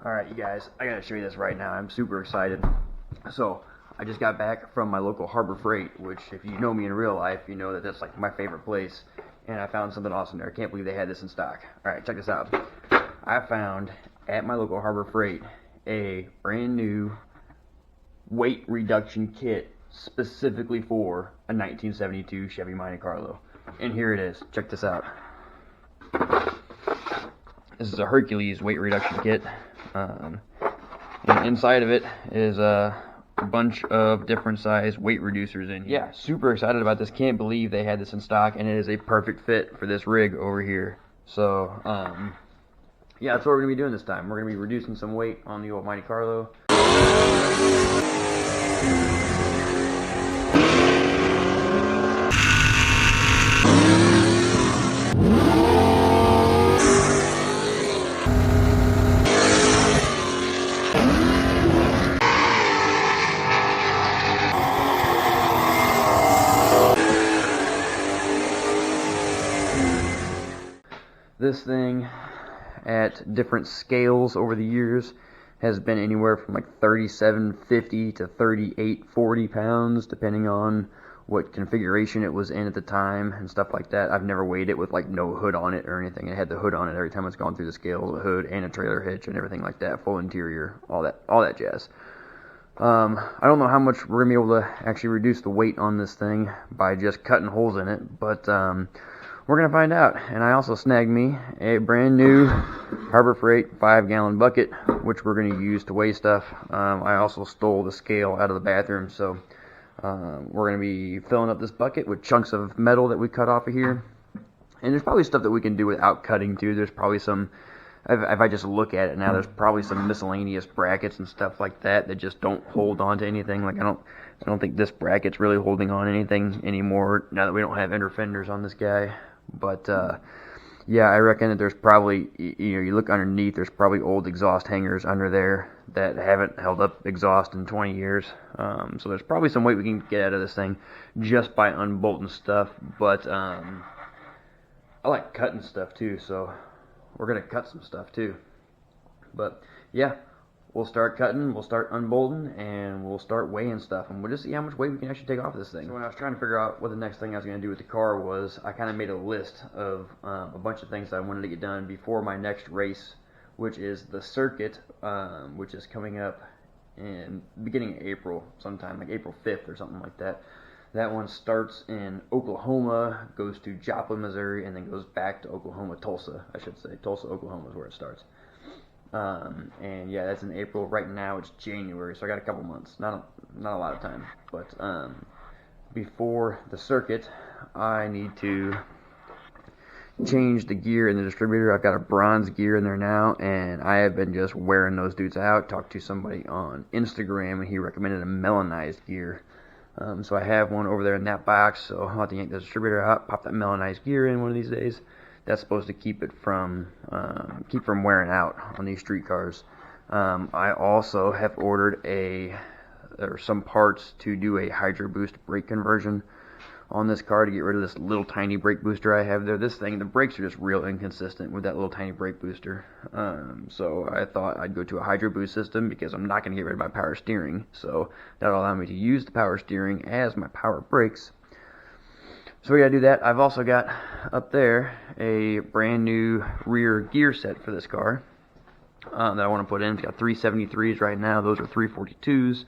Alright, you guys, I gotta show you this right now. I'm super excited. So, I just got back from my local Harbor Freight, which, if you know me in real life, you know that that's like my favorite place. And I found something awesome there. I can't believe they had this in stock. Alright, check this out. I found at my local Harbor Freight a brand new weight reduction kit specifically for a 1972 Chevy Monte Carlo. And here it is. Check this out. This is a Hercules weight reduction kit. And inside of it is a bunch of different size weight reducers in here. Yeah, super excited about this. Can't believe they had this in stock, and it is a perfect fit for this rig over here. So, yeah, that's what we're going to be doing this time. We're going to be reducing some weight on the old Monte Carlo. This thing, at different scales over the years, has been anywhere from like 3750 to 3840 pounds, depending on what configuration it was in at the time and stuff like that. I've never weighed it with like no hood on it or anything. It had the hood on it every time it's gone through the scales, the hood and a trailer hitch and everything like that, full interior, all that jazz. I don't know how much we're gonna be able to actually reduce the weight on this thing by just cutting holes in it, but we're going to find out. And I also snagged me a brand new Harbor Freight 5-gallon bucket, which we're going to use to weigh stuff. I also stole the scale out of the bathroom, so we're going to be filling up this bucket with chunks of metal that we cut off of here. And there's probably stuff that we can do without cutting too. There's probably some, if I just look at it now, there's probably some miscellaneous brackets and stuff like that that just don't hold on to anything. Like I don't think this bracket's really holding on to anything anymore now that we don't have inner fenders on this guy. But yeah, I reckon that there's probably, you look underneath, there's probably old exhaust hangers under there that haven't held up exhaust in 20 years. So there's probably some weight we can get out of this thing just by unbolting stuff. But I like cutting stuff too, so we're going to cut some stuff too. But yeah, we'll start cutting, we'll start unbolting, and we'll start weighing stuff, and we'll just see how much weight we can actually take off of this thing. So when I was trying to figure out what the next thing I was going to do with the car was, I kind of made a list of a bunch of things that I wanted to get done before my next race, which is the circuit, which is coming up in beginning of April, sometime like April 5th or something like that. That one starts in Oklahoma, goes to Joplin, Missouri, and then goes back to Oklahoma, Tulsa, I should say. Tulsa, Oklahoma is where it starts. And yeah, that's in April. Right now it's January, so I got a couple months. Not a lot of time. But before the circuit, I need to change the gear in the distributor. I've got a bronze gear in there now, and I have been just wearing those dudes out. Talked to somebody on Instagram, and he recommended a melanized gear. So I have one over there in that box, so I'll have to yank the distributor out, pop that melanized gear in one of these days. That's supposed to keep it from wearing out on these street cars. I also have ordered some parts to do a Hydro Boost brake conversion on this car to get rid of this little tiny brake booster I have there. This thing, the brakes are just real inconsistent with that little tiny brake booster. So I thought I'd go to a Hydro Boost system because I'm not going to get rid of my power steering. So that'll allow me to use the power steering as my power brakes. So we gotta do that. I've also got up there a brand new rear gear set for this car that I want to put in. It's got 373s right now. Those are 342s.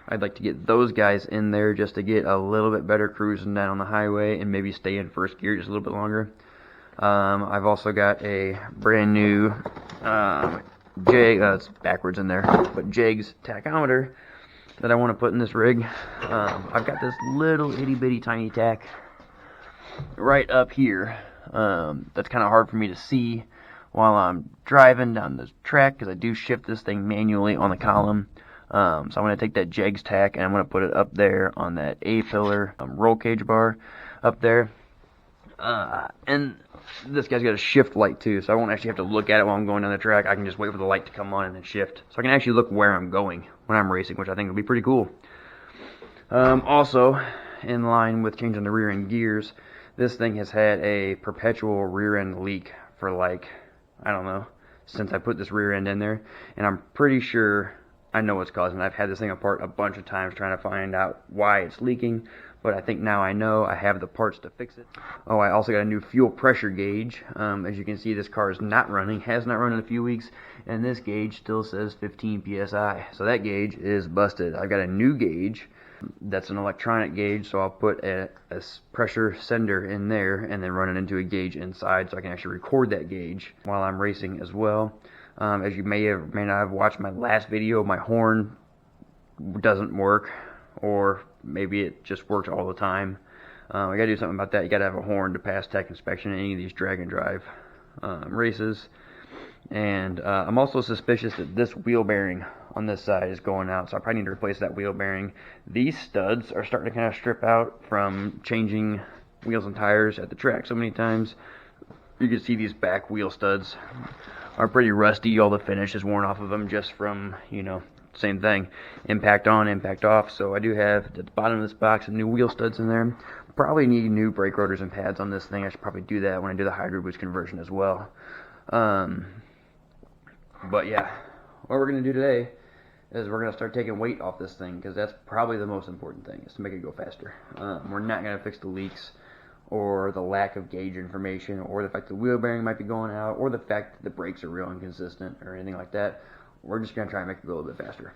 I'd like to get those guys in there just to get a little bit better cruising down on the highway and maybe stay in first gear just a little bit longer. I've also got a brand new it's backwards in there, but Jegs tachometer that I want to put in this rig. I've got this little itty bitty tiny tack right up here. That's kind of hard for me to see while I'm driving down the track because I do shift this thing manually on the column. So I'm going to take that Jegs tack and I'm going to put it up there on that A-pillar roll cage bar up there. And this guy's got a shift light too, so I won't actually have to look at it while I'm going down the track. I can just wait for the light to come on and then shift. So I can actually look where I'm going when I'm racing, which I think will be pretty cool. Also, in line with changing the rear end gears, this thing has had a perpetual rear end leak for like, I don't know, since I put this rear end in there, and I'm pretty sure I know what's causing it. I've had this thing apart a bunch of times trying to find out why it's leaking, but I think now I know. I have the parts to fix it. Oh, I also got a new fuel pressure gauge. As you can see, this car is not running, has not run in a few weeks, and this gauge still says 15 psi. So that gauge is busted. I've got a new gauge that's an electronic gauge, so I'll put a pressure sender in there and then run it into a gauge inside so I can actually record that gauge while I'm racing as well. As you may not have watched my last video, my horn doesn't work, or maybe it just works all the time. I gotta do something about that. You gotta have a horn to pass tech inspection in any of these drag and drive races. And I'm also suspicious that this wheel bearing on this side is going out, so I probably need to replace that wheel bearing. These studs are starting to kind of strip out from changing wheels and tires at the track so many times. You can see these back wheel studs are pretty rusty. All the finish is worn off of them just from, you know, same thing, impact on, impact off. So I do have at the bottom of this box some new wheel studs in there. Probably need new brake rotors and pads on this thing. I should probably do that when I do the hydro boost conversion as well. But yeah, what we're going to do today is we're going to start taking weight off this thing, because that's probably the most important thing, is to make it go faster. We're not going to fix the leaks or the lack of gauge information or the fact the wheel bearing might be going out or the fact that the brakes are real inconsistent or anything like that. We're just going to try and make it go a little bit faster.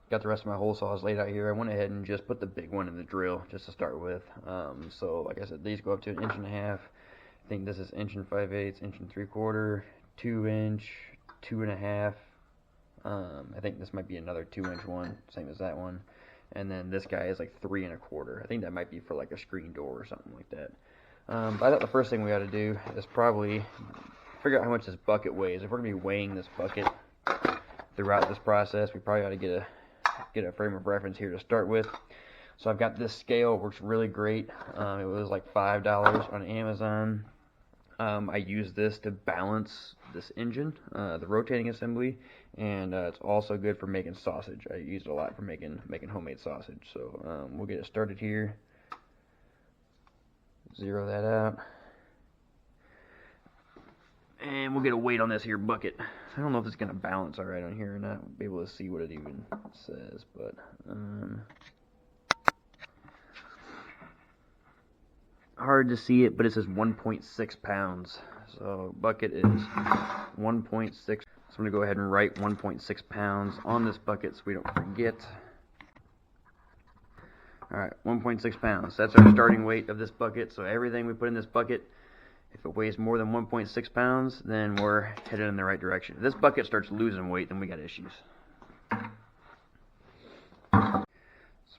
Got the rest of my hole saws laid out here. I went ahead and just put the big one in the drill just to start with. So like I said, these go up to 1.5 inches. I think this is 1 5/8, 1 3/4, 2 inch, 2.5. I think this might be another 2-inch one, same as that one. And then this guy is like 3 1/4. I think that might be for like a screen door or something like that. But I thought the first thing we ought to do is probably figure out how much this bucket weighs. If we're gonna be weighing this bucket throughout this process, we probably ought to get a frame of reference here to start with. So I've got this scale, works really great. It was like $5 on Amazon. I use this to balance this engine, the rotating assembly, and it's also good for making sausage. I use it a lot for making homemade sausage. So we'll get it started here. Zero that out. And we'll get a weight on this here bucket. I don't know if it's going to balance alright on here or not. We'll be able to see what it even says, but hard to see it, but it says 1.6 pounds. So bucket is 1.6. So I'm going to go ahead and write 1.6 pounds on this bucket so we don't forget. Alright, 1.6 pounds. That's our starting weight of this bucket. So everything we put in this bucket, if it weighs more than 1.6 pounds, then we're headed in the right direction. If this bucket starts losing weight, then we got issues. So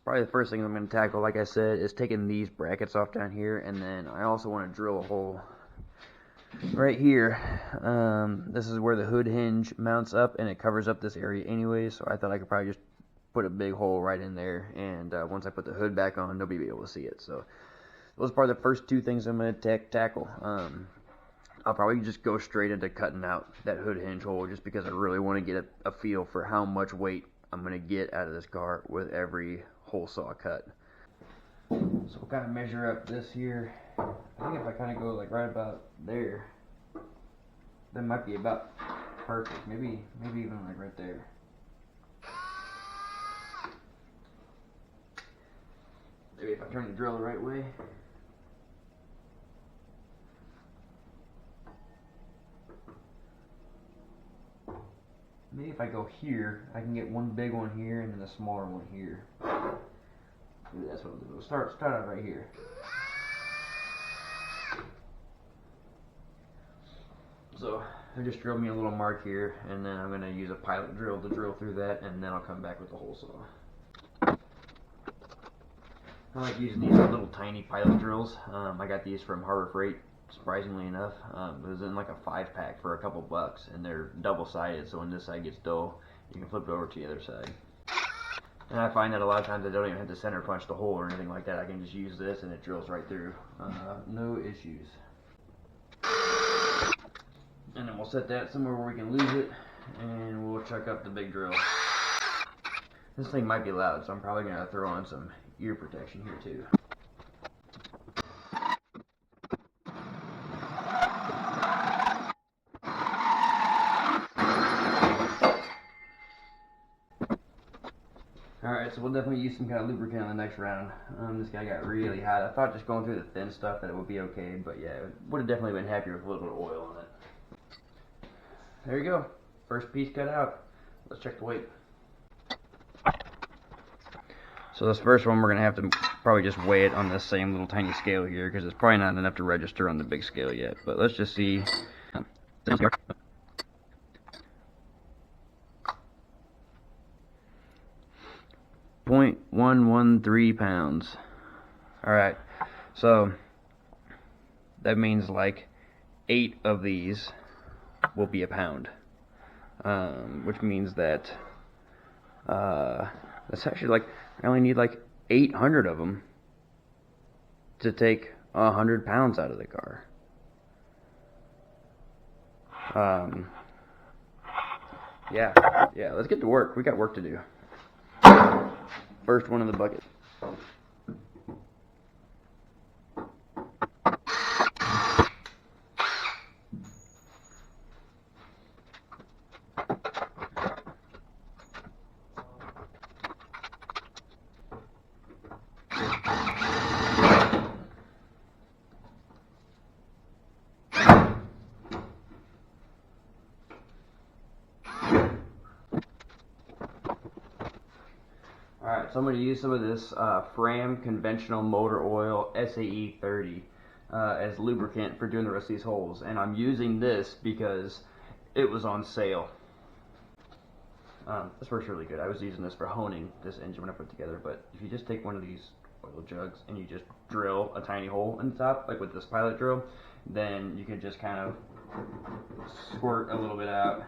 probably the first thing I'm going to tackle, like I said, is taking these brackets off down here, and then I also want to drill a hole right here. This is where the hood hinge mounts up, and it covers up this area anyway, so I thought I could probably just put a big hole right in there, and once I put the hood back on, nobody will be able to see it. So those are probably the first two things I'm going to tackle. I'll probably just go straight into cutting out that hood hinge hole, just because I really want to get a feel for how much weight I'm going to get out of this car with every hole saw cut. So we'll kind of measure up this here. I think if I kind of go like right about there, that might be about perfect. Maybe even like right there. Maybe if I turn the drill the right way. Maybe if I go here, I can get one big one here and then a smaller one here. Maybe that's what I'll do. We'll start out right here. So I just drilled me a little mark here, and then I'm going to use a pilot drill to drill through that, and then I'll come back with the hole saw. I like using these little tiny pilot drills. I got these from Harbor Freight, surprisingly enough. It was in like a 5-pack for a couple bucks, and they're double-sided, so when this side gets dull, you can flip it over to the other side. And I find that a lot of times I don't even have to center punch the hole or anything like that. I can just use this and it drills right through. No issues. And then we'll set that somewhere where we can lose it, and we'll chuck up the big drill. This thing might be loud, so I'm probably going to throw on some ear protection here too. Alright, so we'll definitely use some kind of lubricant on the next round. This guy got really hot. I thought just going through the thin stuff that it would be okay, but yeah, it would have definitely been happier with a little bit of oil on it. There you go. First piece cut out. Let's check the weight. So this first one, we're going to have to probably just weigh it on this same little tiny scale here, because it's probably not enough to register on the big scale yet. But let's just see. 0.113 pounds. Alright, so that means like 8 of these will be a pound. Which means that that's actually like, I only need like 800 of them to take 100 pounds out of the car. Yeah, let's get to work. We got work to do. First one in the bucket. Alright, so I'm going to use some of this Fram conventional motor oil SAE 30 as lubricant for doing the rest of these holes. And I'm using this because it was on sale. This works really good. I was using this for honing this engine when I put it together, but if you just take one of these oil jugs and you just drill a tiny hole in the top, like with this pilot drill, then you can just kind of squirt a little bit out.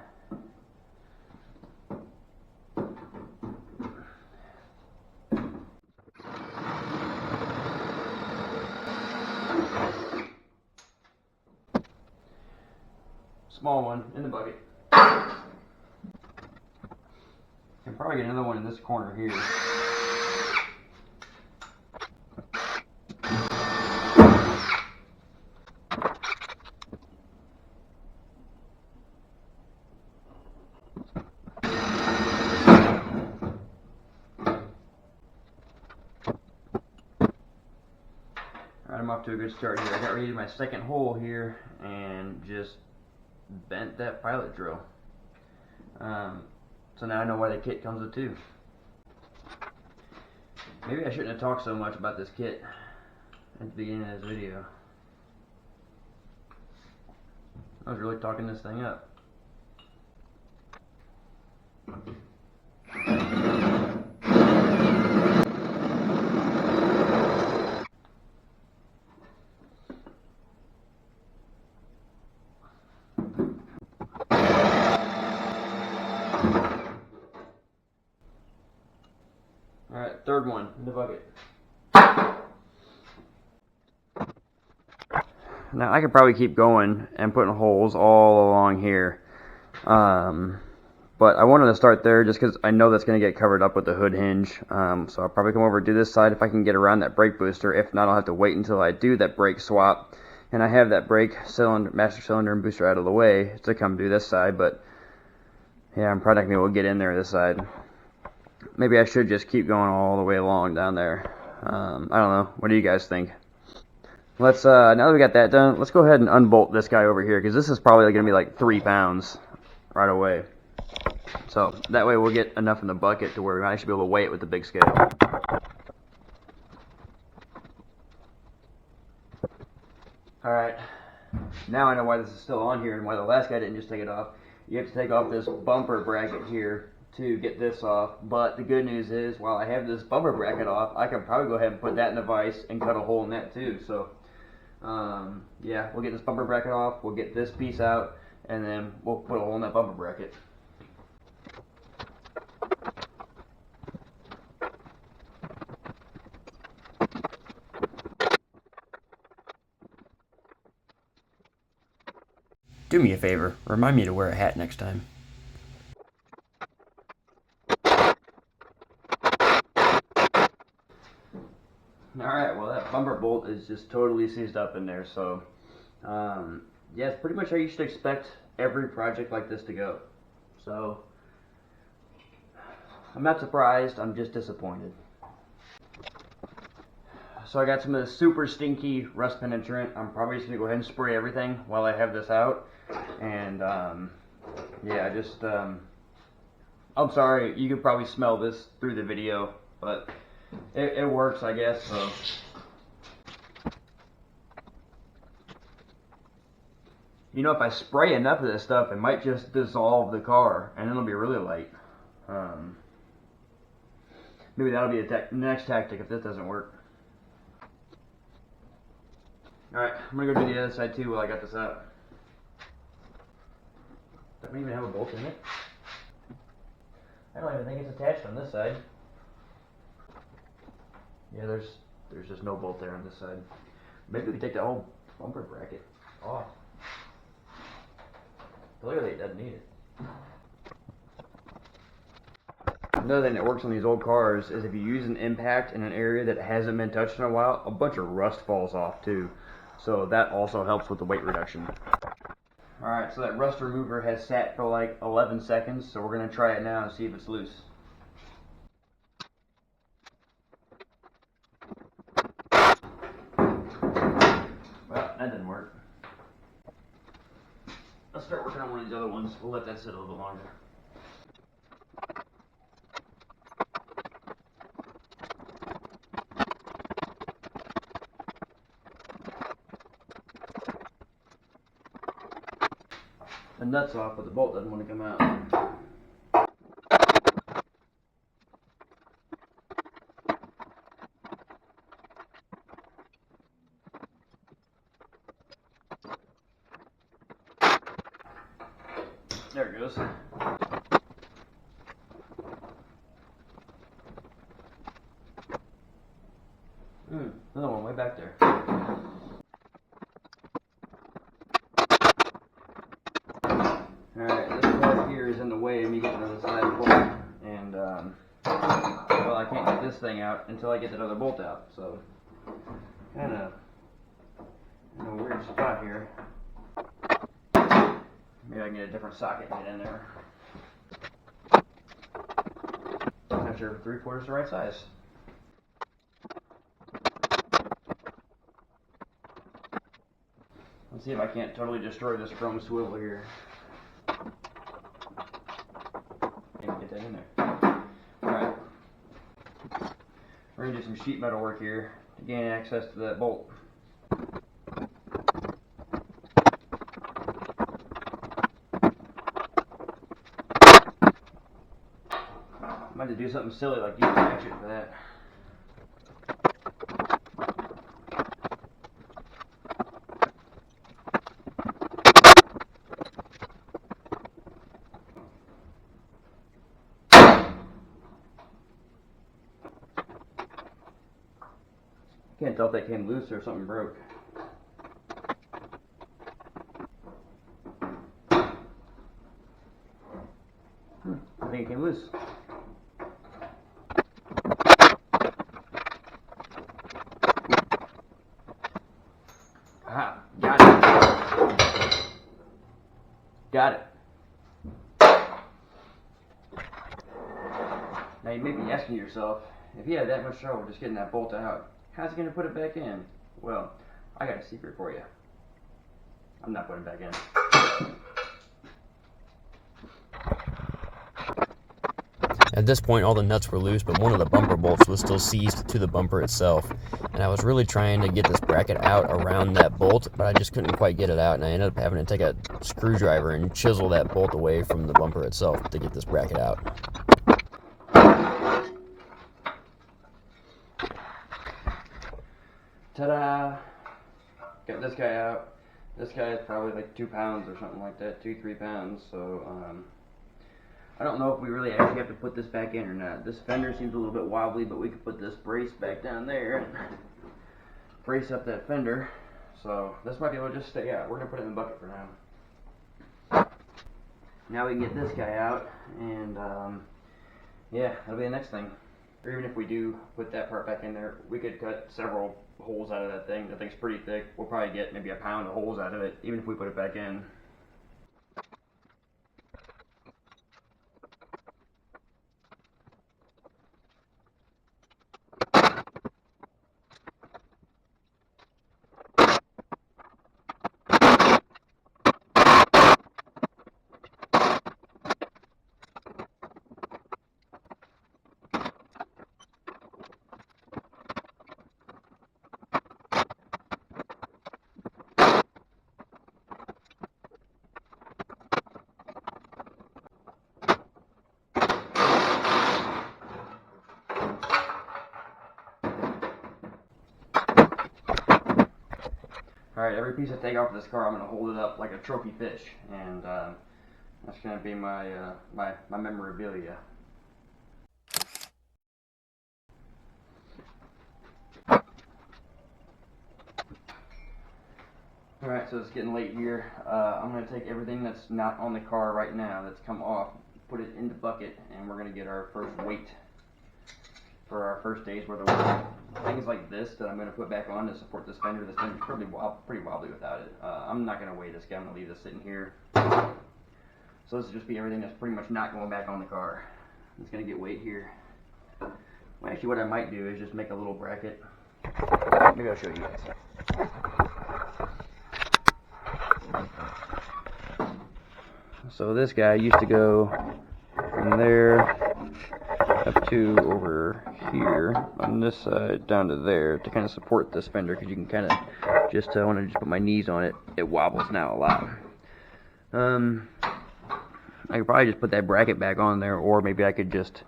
Small one in the bucket. Can probably get another one in this corner here. Alright, I'm off to a good start here. I got ready to do my second hole here and just bent that pilot drill. So now I know why the kit comes with two. Maybe I shouldn't have talked so much about this kit at the beginning of this video. I was really talking this thing up. Alright, third one in the bucket. Now I could probably keep going and putting holes all along here. But I wanted to start there just because I know that's going to get covered up with the hood hinge. So I'll probably come over and do this side if I can get around that brake booster. If not, I'll have to wait until I do that brake swap. And I have that brake cylinder, master cylinder and booster out of the way to come do this side. But yeah, I'm probably not going to be able to get in there this side. Maybe I should just keep going all the way along down there. I don't know. What do you guys think? Let's now that we got that done, let's go ahead and unbolt this guy over here, because this is probably going to be like 3 pounds right away. So that way we'll get enough in the bucket to where we might actually be able to weigh it with the big scale. Alright, now I know why this is still on here and why the last guy didn't just take it off. You have to take off this bumper bracket here to get this off, but the good news is, while I have this bumper bracket off, I can probably go ahead and put that in the vise and cut a hole in that too. So yeah, we'll get this bumper bracket off, we'll get this piece out, and then we'll put a hole in that bumper bracket. Do me a favor, remind me to wear a hat next time. Alright, well that bumper bolt is just totally seized up in there, so yeah, it's pretty much how you should expect every project like this to go. So I'm not surprised, I'm just disappointed. So I got some of the super stinky rust penetrant. I'm probably just going to go ahead and spray everything while I have this out. And yeah, I'm sorry, you could probably smell this through the video, but it works, I guess. So you know, if I spray enough of this stuff, it might just dissolve the car, and it'll be really light. Maybe that'll be the next tactic if this doesn't work. Alright, I'm gonna go do the other side too while I got this out. Doesn't even have a bolt in it. I don't even think it's attached on this side. Yeah, there's just no bolt there on this side. Maybe we can take the whole bumper bracket off. Clearly it doesn't need it. Another thing that works on these old cars is if you use an impact in an area that hasn't been touched in a while, a bunch of rust falls off too. So that also helps with the weight reduction. Alright, so that rust remover has sat for like 11 seconds, so we're going to try it now and see if it's loose. Well, that didn't work. Let's start working on one of these other ones. We'll let that sit a little bit longer. The nut's off, but the bolt doesn't want to come out. There it goes. Another one way back there. Alright, this part here is in the way of me getting to the side of the bolt. And, well, I can't get this thing out until I get that other bolt out. So, kind of in a weird spot here. Maybe I can get a different socket and get in there. I'm not sure if 3/4 is the right size. Let's see if I can't totally destroy this chrome swivel here. Maybe get that in there. Alright. We're going to do some sheet metal work here to gain access to that bolt. I might have to do something silly like use a ratchet for that. Can't tell if that came loose or something broke. I think it came loose. Aha, got it. Got it. Now you may be asking yourself, if he had that much trouble just getting that bolt out, how's he going to put it back in? Well, I got a secret for you. I'm not putting it back in. At this point, all the nuts were loose, but one of the bumper bolts was still seized to the bumper itself. And I was really trying to get this bracket out around that bolt, but I just couldn't quite get it out, and I ended up having to take a screwdriver and chisel that bolt away from the bumper itself to get this bracket out. Ta-da! Got this guy out. This guy is probably like 2 pounds or something like that, 2-3 pounds. So I don't know if we really actually have to put this back in or not. This fender seems a little bit wobbly, but we could put this brace back down there and brace up that fender. So this might be able to just stay out. We're gonna put it in the bucket for now. Now we can get this guy out, and yeah, that'll be the next thing. Or even if we do put that part back in there, we could cut several holes out of that thing. That thing's pretty thick. We'll probably get maybe 1 pound of holes out of it, even if we put it back in. Alright, every piece I take off this car, I'm going to hold it up like a trophy fish, and that's going to be my memorabilia. Alright, so it's getting late here. I'm going to take everything that's not on the car right now, that's come off, put it in the bucket, and we're going to get our first weight for our first day's worth of work. Things like this that I'm going to put back on to support this fender. This fender's pretty wobbly without it. I'm not going to weigh this guy. I'm going to leave this sitting here. So this will just be everything that's pretty much not going back on the car. It's going to get weight here. Well, actually, what I might do is just make a little bracket. Maybe I'll show you guys. So this guy used to go from there up to over here on this side down to there to kind of support this fender, because you can kind of just when I just put my knees on it, it wobbles now a lot. I could probably just put that bracket back on there, or maybe I could just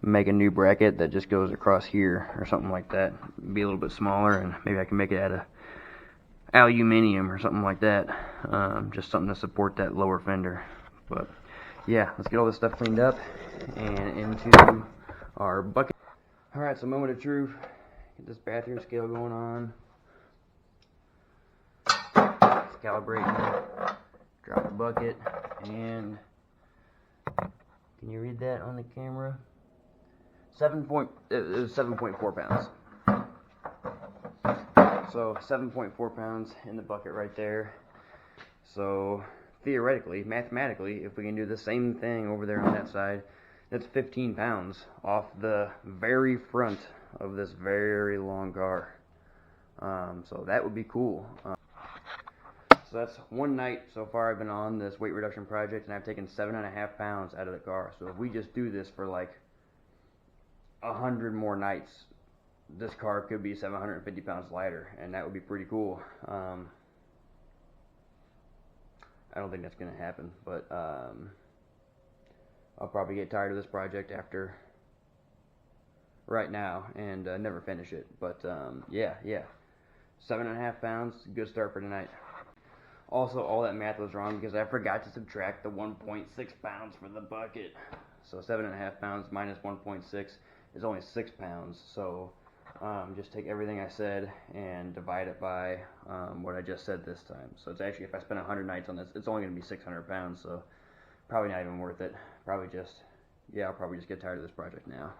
make a new bracket that just goes across here or something like that. Be a little bit smaller, and maybe I can make it out of aluminium or something like that. Just something to support that lower fender. But yeah, let's get all this stuff cleaned up and into our bucket. Alright, so moment of truth. Get this bathroom scale going on. It's calibrating. Drop the bucket, and can you read that on the camera? It was 7.4 pounds. So 7.4 pounds in the bucket right there. So theoretically, mathematically, if we can do the same thing over there on that side, that's 15 pounds off the very front of this very long car. So that would be cool. So that's one night so far I've been on this weight reduction project, and I've taken 7.5 pounds out of the car. So if we just do this for like 100 more nights, this car could be 750 pounds lighter, and that would be pretty cool. I don't think that's going to happen, but I'll probably get tired of this project after right now and never finish it. But yeah, 7.5 pounds, good start for tonight. Also, all that math was wrong because I forgot to subtract the 1.6 pounds for the bucket. So 7.5 pounds minus 1.6 is only 6 pounds. So just take everything I said and divide it by what I just said this time. So it's actually, if I spend 100 nights on this, it's only going to be 600 pounds. So probably not even worth it. I'll probably just get tired of this project now.